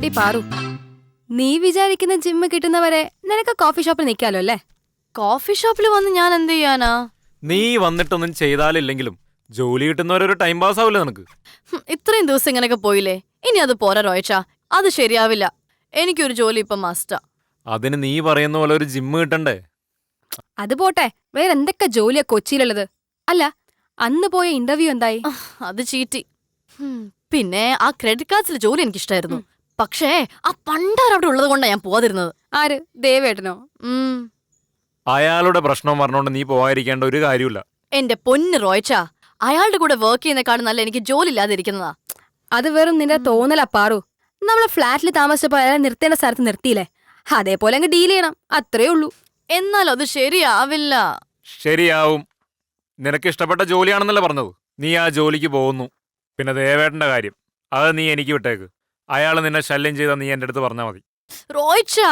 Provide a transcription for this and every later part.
എടി പാറു, നീ വിചാരിക്കുന്ന ജിമ്മ് കിട്ടുന്നവരെ നിനക്ക് കോഫി ഷോപ്പിൽ നിൽക്കാലോ അല്ലേ? കോഫി ഷോപ്പിൽ വന്ന് ഞാൻ എന്ത് ചെയ്യാനാ? നീ വന്നിട്ടൊന്നും ചെയ്താലില്ലെങ്കിലും ജോലി കിട്ടുന്നവരൊരു ടൈം പാസ് ആവില്ല നിനക്ക്. ഇത്രയും ദിവസം ഇങ്ങനെയൊക്കെ പോയില്ലേ, ഇനി അത് പോരാ റോയച്ചാ, അത് ശരിയാവില്ല. എനിക്കൊരു ജോലി ഇപ്പൊ മസ്റ്റാ. അതിന് നീ പറയുന്ന പോലെ ഒരു ജിമ്മ് കിട്ടണ്ടേ? അത് പോട്ടെ, വേറെ എന്തൊക്കെ ജോലിയാ കൊച്ചിയിലുള്ളത്? അല്ല, അന്ന് പോയ ഇന്റർവ്യൂ എന്തായി? അത് ചീറ്റി. പിന്നെ ആ ക്രെഡിറ്റ് കാർഡ്സിലെ ജോലി എനിക്കിഷ്ടായിരുന്നു. പക്ഷേ ആ പണ്ടാരവിടെ ഉള്ളത് കൊണ്ടാണ് ഞാൻ പോവാതിരുന്നത്. ആര്, ദേവേട്ടനോ? അയാളുടെ പ്രശ്നം പറഞ്ഞോണ്ട് നീ പോകാതിരിക്കേണ്ട ഒരു കാര്യമില്ല. എന്റെ പൊന്ന് റോയച്ചാ, അയാളുടെ കൂടെ വർക്ക് ചെയ്യുന്നേക്കാളും നല്ല എനിക്ക് ജോലി ഇല്ലാതിരിക്കുന്നതാ. അത് വെറും നിന്റെ തോന്നലാ പാറു. നമ്മളെ ഫ്ലാറ്റിൽ താമസിച്ചപ്പോ അയാളെ നിർത്തേണ്ട സ്ഥലത്ത് നിർത്തിയില്ലേ, അതേപോലെ അങ്ങ് ഡീൽ ചെയ്യണം, അത്രേ ഉള്ളൂ. എന്നാൽ അത് ശരിയാവില്ല. ശരിയാവും. നിനക്ക് ഇഷ്ടപ്പെട്ട ജോലിയാണെന്നല്ലേ പറഞ്ഞത്. നീ ആ ജോലിക്ക് പോകുന്നു. പിന്നെ ദേവേട്ടന്റെ കാര്യം അത് നീ എനിക്ക് വിട്ടേക്ക്. അയാൾ നിന്നെ ശല്യം ചെയ്താൽ നീ എന്റെ അടുത്ത് പറഞ്ഞാൽ മതി. റോയച്ചാ,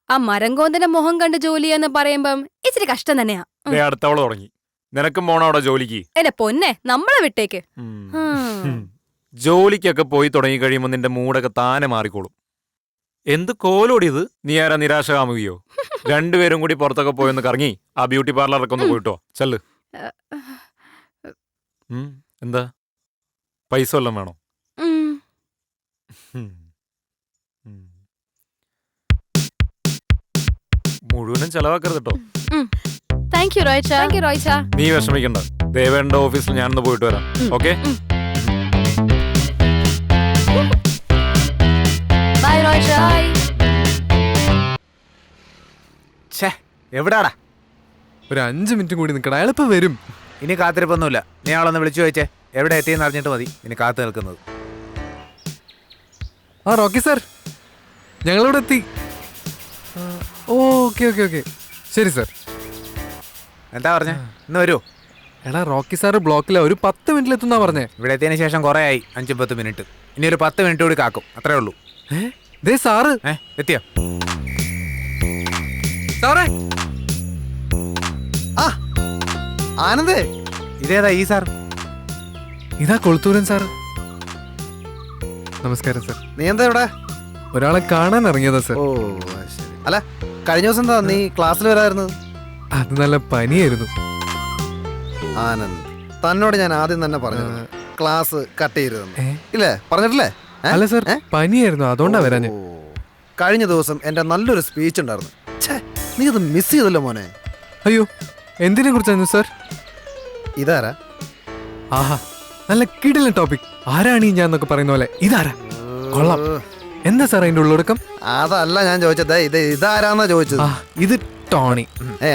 ആ മരങ്കോന്തന്റെ മുഖം കണ്ട് ജോലിയെന്ന് പറയുമ്പം ഇച്ചിരി കഷ്ടം തന്നെയാ. അടുത്തവള് തുടങ്ങി. നിനക്കും പോണോ അവിടെ ജോലിക്ക്? എന്റെ പൊന്നെ, നമ്മളെ വിട്ടേക്ക്. ജോലിക്കൊക്കെ പോയി തുടങ്ങി കഴിയുമ്പോൾ നിന്റെ മൂടൊക്കെ താനെ മാറിക്കോളും. എന്ത് കോലോടിയത്? നീ ആരാ, നിരാശ കാമുകയോ? രണ്ടുപേരും കൂടി പുറത്തൊക്കെ പോയൊന്ന് കറങ്ങി ആ ബ്യൂട്ടി പാർലറൊക്കെ ഒന്ന് പോയിട്ടോ. ചെല്ല്. എന്താ, പൈസ വല്ലതും വേണോ? മുഴുവനും ചെലവാക്കരുത് കേട്ടോ. താങ്ക് യു റോയച്ചാ. നീ വിഷമിക്കണ്ട, ദേവേന്റെ ഓഫീസിൽ ഞാനൊന്ന് പോയിട്ട് വരാം. ഓക്കെ, ബൈ റോയച്ചാ. എവിടാടാ? ഒരു 5 മിനിറ്റ് കൂടി നിൽക്കണം, അയാളിപ്പോ വരും. ഇനി കാത്തിരിപ്പൊന്നുമില്ല. നീ ആളൊന്ന് വിളിച്ചു ചോദിച്ചേ, എവിടെ എത്തിയെന്ന് അറിഞ്ഞിട്ട് മതി ഇനി കാത്തു നിൽക്കുന്നത്. ആ റോക്കി സാർ, ഞങ്ങളിവിടെ എത്തി. ഓക്കെ ഓക്കെ ഓക്കെ, ശരി സാർ. എന്താ പറഞ്ഞേ? ഇന്ന് വരുമോ? എടാ റോക്കി സാർ ബ്ലോക്കിലാ, ഒരു 10 മിനിറ്റിൽ എത്തുന്നാ പറഞ്ഞേ. ഇവിടെ എത്തിയതിന് ശേഷം കുറേ ആയി, 5-10 മിനിറ്റ്. ഇനി ഒരു 10 മിനിറ്റ് കൂടി കാക്കും, അത്രേ ഉള്ളൂ. ദേ സാറ്. എത്തിയോ സാറേ? ആനന്ദേ, ഇതേതാ ഈ സാർ? ഇതാ കൊളുത്തൂരൻ സാർ. നമസ്കാരം സാർ. നീ എന്താ ഇവിടെ? ഒരാളെ കാണാൻ ഇറങ്ങിയതാ സാർ. ഓ ശരി. അല്ല, കഴിഞ്ഞ ദിവസം എന്താ നീ ക്ലാസ്സിൽ വരായിരുന്നത്? അത് നല്ല പനിയായിരുന്നു. ആനന്ദ്, തന്നോട് ഞാൻ ആദ്യം തന്നെ പറഞ്ഞു ക്ലാസ് കട്ട് ചെയ്യരുതെന്ന്, ഇല്ലേ? പറഞ്ഞിട്ടില്ലേ? അല്ല സാർ, പനിയായിരുന്നു, അതുകൊണ്ടാ വരാൻ. കഴിഞ്ഞ ദിവസം എന്റെ നല്ലൊരു സ്പീച്ച് ഉണ്ടായിരുന്നു. നീ അത് മിസ് ചെയ്തല്ലോ മോനെ. അയ്യോ, എന്തിനെ കുറിച്ചായിരുന്നു സാർ? ഇതാരാ? ആഹാ, നല്ല കിടിലൻ ടോപ്പിക്. ആരാണ് ഈ ഞാൻ എന്നൊക്കെ പറയുന്ന പോലെ ഇതാരാ? കൊള്ളാം. എന്താ സാർ അതിന്റെ ഉള്ളടക്കം? അതല്ല ഞാൻ ചോദിച്ചത്, ഇതാരാന്നാ ചോദിച്ചത്. ഇത് ടോണി.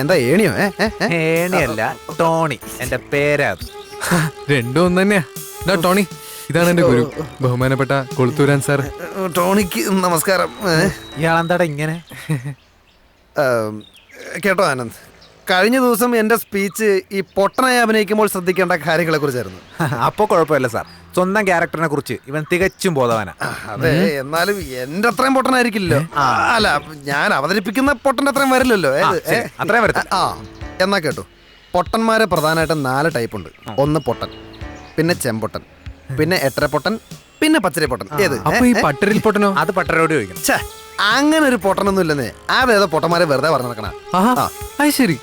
എന്താ ഏണിയോ? ഏണിയല്ല, ടോണി എന്റെ പേരാ. രണ്ടും ഒന്ന് തന്നെയാ. ടോണി, ഇതാണ് എന്റെ ഗുരു, ബഹുമാനപ്പെട്ട കൊളുത്തൂരാൻ സാർ. ടോണിക്ക് നമസ്കാരം. ഇയാളെന്താടാ ഇങ്ങനെ? കേട്ടോ ആനന്ദ്, കഴിഞ്ഞ ദിവസം എന്റെ സ്പീച്ച് ഈ പൊട്ടനായി അഭിനയിക്കുമ്പോൾ ശ്രദ്ധിക്കേണ്ട കാര്യങ്ങളെ കുറിച്ചായിരുന്നു. അപ്പൊ കുഴപ്പമില്ല സാർ, സ്വന്തം ക്യാരക്ടറിനെ കുറിച്ച് ഇവൻ തികച്ചും ബോധവാനാ. അതെ, എന്നാലും എന്റെ അത്രയും പൊട്ടനായിരിക്കില്ലല്ലോ. അല്ല, ഞാൻ അവതരിപ്പിക്കുന്ന പൊട്ടന്റെ അത്രയും വരില്ലല്ലോ. അത്രയും വരത്തില്ല. എന്നാ കേട്ടു, പൊട്ടന്മാരെ പ്രധാനമായിട്ടും 4 ടൈപ്പ് ഉണ്ട്. ഒന്ന് പൊട്ടൻ, പിന്നെ ചെമ്പൊട്ടൻ, പിന്നെ എട്ടരപ്പൊട്ടൻ, പിന്നെ പച്ചരിപ്പൊട്ടൻ. ഏത്? അപ്പൊ ഈ പട്ടരിൽ പൊട്ടനോ? അത് പട്ടരോട് ചോദിക്കണം. അങ്ങനെ ഒരു പൊട്ടനൊന്നും ഇല്ലെന്നേ. അതേതോ പൊട്ടന്മാരെ വെറുതെ പറഞ്ഞു നടക്കണ. ശരി.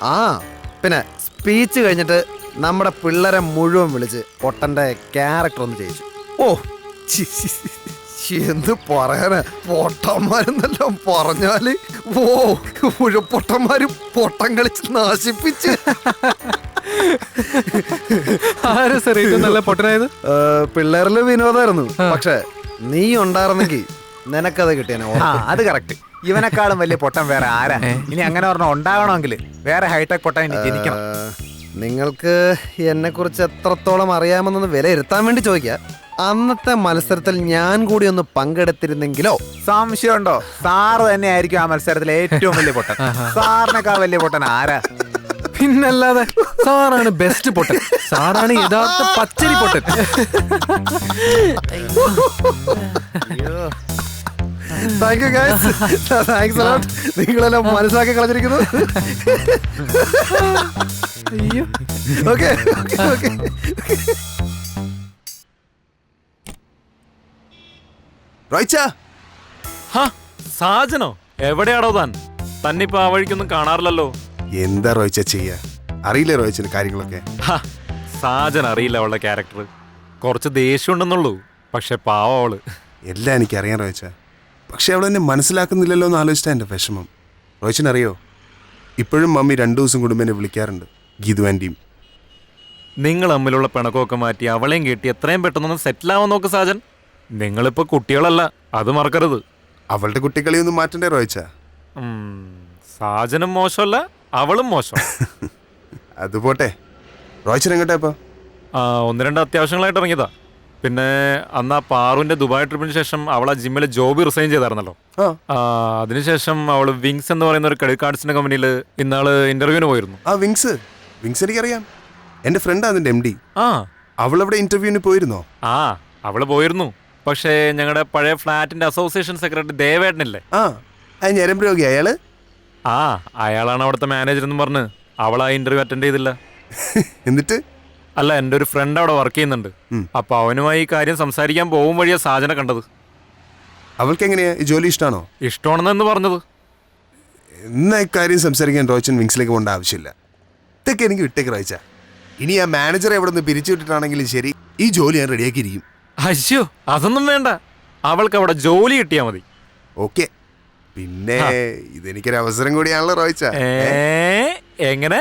പിന്നെ സ്പീച്ച് കഴിഞ്ഞിട്ട് നമ്മുടെ പിള്ളേരെ മുഴുവൻ വിളിച്ച് പൊട്ടന്റെ ക്യാരക്ടർ ഒന്ന് ചെയ്യിച്ചു. ഓ എന്ത് പറയാനാ, പൊട്ടന്മാരെന്നെല്ലാം പറഞ്ഞാല് മുഴുവൻ പൊട്ടന്മാരും പൊട്ടം കളിച്ച് നാശിപ്പിച്ച്. ആരാ സാർ ഏറ്റവും നല്ല പൊട്ടനായത്? പിള്ളേരില് വിനോദമായിരുന്നു. പക്ഷെ നീ ഉണ്ടായിരുന്നെങ്കിൽ നിനക്കത് കിട്ടിയാനോ? അത് കറക്റ്റ്. ഇവനെക്കാളും വലിയ പൊട്ടൻ വേറെ ആരാ? ഇനി അങ്ങനെ പറഞ്ഞ ഉണ്ടാകണമെങ്കിൽ വേറെ ഹൈടെക് പൊട്ടൻ ഇനി ജനിക്കണം. നിങ്ങൾക്ക് എന്നെ കുറിച്ച് എത്രത്തോളം അറിയാമെന്നൊന്ന് വിലയിരുത്താൻ വേണ്ടി ചോദിക്കുക. അന്നത്തെ മത്സരത്തിൽ ഞാൻ കൂടി ഒന്ന് പങ്കെടുത്തിരുന്നെങ്കിലോ? സംശയമുണ്ടോ? സാറ് തന്നെ ആയിരിക്കും ആ മത്സരത്തിലെ ഏറ്റവും വലിയ പൊട്ടൻ. സാറിനേക്കാൾ വലിയ പൊട്ടൻ ആരാ? പിന്നല്ലാതെ സാറാണ് ബെസ്റ്റ് പൊട്ടൻ. സാറാണ് യഥാർത്ഥ പച്ചരി പൊട്ടൻ. Thank you guys, thanks a lot. നിങ്ങളെല്ലാം മനസ്സിലാക്കി കളഞ്ഞിരിക്കുന്നു. Okay okay. റോയ്ച്ച, ഹാ, സാജനോ? എവിടെയാടോ താൻ? തന്നിപ്പോ ആ വഴിക്കൊന്നും കാണാറില്ലല്ലോ. എന്താ റോയിച്ച ചെയ്യാ? അറിയില്ലേ റോയിച്ചിന് കാര്യങ്ങളൊക്കെ? ഹാ, സാജൻ അറിയില്ല അവളുടെ ക്യാരക്ടർ. കുറച്ച് ദേഷ്യം ഉണ്ടെന്നുള്ളൂ, പക്ഷെ പാവം അവള്. എല്ലാം എനിക്കറിയാം റോയിച്ച. പക്ഷെ അവൾ എന്നെ മനസ്സിലാക്കുന്നില്ലല്ലോ എന്ന് ആലോചിച്ചാ എൻ്റെ വിഷമം. റോയിച്ചിനറിയോ, ഇപ്പോഴും മമ്മി 2 ദിവസം കൂടുമ്പോൾ എന്നെ വിളിക്കാറുണ്ട്, ഗീതു ആൻറ്റിയും. നിങ്ങൾ തമ്മിലുള്ള പിണക്കമൊക്കെ മാറ്റി അവളെയും കെട്ടി എത്രയും പെട്ടെന്നൊന്ന് സെറ്റിലാവാൻ നോക്ക് സാജൻ. നിങ്ങളിപ്പോ കുട്ടികളല്ല, അത് മറക്കരുത്. അവളുടെ കുട്ടിക്കളിയൊന്നും മാറ്റണ്ടേ റോയിച്ച? സാജനും മോശമല്ല, അവളും മോശം. അത് പോട്ടെ, റോയിച്ചൻ എങ്ങോട്ടാ ഇപ്പൊ? 1-2 അത്യാവശ്യങ്ങളായിട്ട് ഇറങ്ങിയതാ. പിന്നെ അന്ന് ആ പാറുവിന്റെ ദുബായ് ട്രിപ്പിന് ശേഷം അവൾ ആ ജിമ്മിലെ ജോബ് റിസൈൻ ചെയ്തായിരുന്നല്ലോ. ആ അതിനുശേഷം അവൾ വിങ്സ് എന്ന് പറയുന്ന ഒരു ക്രെഡിറ്റ് കാർഡ്സിന്റെ കമ്പനിയിൽ ഇന്നാള് ഇന്റർവ്യൂവിന് പോയിരുന്നു. ആ വിങ്സ് എനിക്കറിയാം. എൻ്റെ ഫ്രണ്ടാ അതിൻ്റെ MD. ആ അവളവിടെ ഇന്റർവ്യൂവിന് പോയിരുന്നോ? ആ അവള് പോയിരുന്നു. പക്ഷേ ഞങ്ങളുടെ പഴയ ഫ്ലാറ്റിന്റെ അസോസിയേഷൻ സെക്രട്ടറി ദേവേട്ടനില്ലേ, ആ ഞരമ്പ് രോഗി അയാള്. അയാളാണ് അവിടുത്തെ മാനേജർ എന്ന് പറഞ്ഞ് അവൾ ആ ഇന്റർവ്യൂ അറ്റൻഡ് ചെയ്തില്ല. എന്നിട്ട് അല്ല, എൻ്റെ ഒരു ഫ്രണ്ട് അവിടെ വർക്ക് ചെയ്യുന്നുണ്ട്. അപ്പൊ അവനുമായി ഈ കാര്യം സംസാരിക്കാൻ പോകും വഴിയാ സാജനെ കണ്ടത്. അവൾക്ക് എങ്ങനെയാ ഈ ജോലി ഇഷ്ടമാണോ? ഇഷ്ടമാണെന്ന് പറഞ്ഞത്. എന്നാ ഇക്കാര്യം സംസാരിക്കാൻ റോയിച്ചൻ വിങ്സിലേക്ക് പോകേണ്ട ആവശ്യമില്ല. ഇതൊക്കെ എനിക്ക് വിട്ടേക്ക് റോയിച്ച. ഇനി ആ മാനേജറെ എവിടെ നിന്ന് പിരിച്ചു വിട്ടിട്ടാണെങ്കിലും ശരി, ഈ ജോലി ഞാൻ റെഡിയാക്കിയിരിക്കും. അയ്യോ, അതൊന്നും വേണ്ട. അവൾക്ക് അവിടെ ജോലി കിട്ടിയാ മതി. ഓക്കെ, പിന്നെ ഇതെനിക്കൊരു അവസരം കൂടിയാണല്ലോ റോയിച്ച. എങ്ങനെ?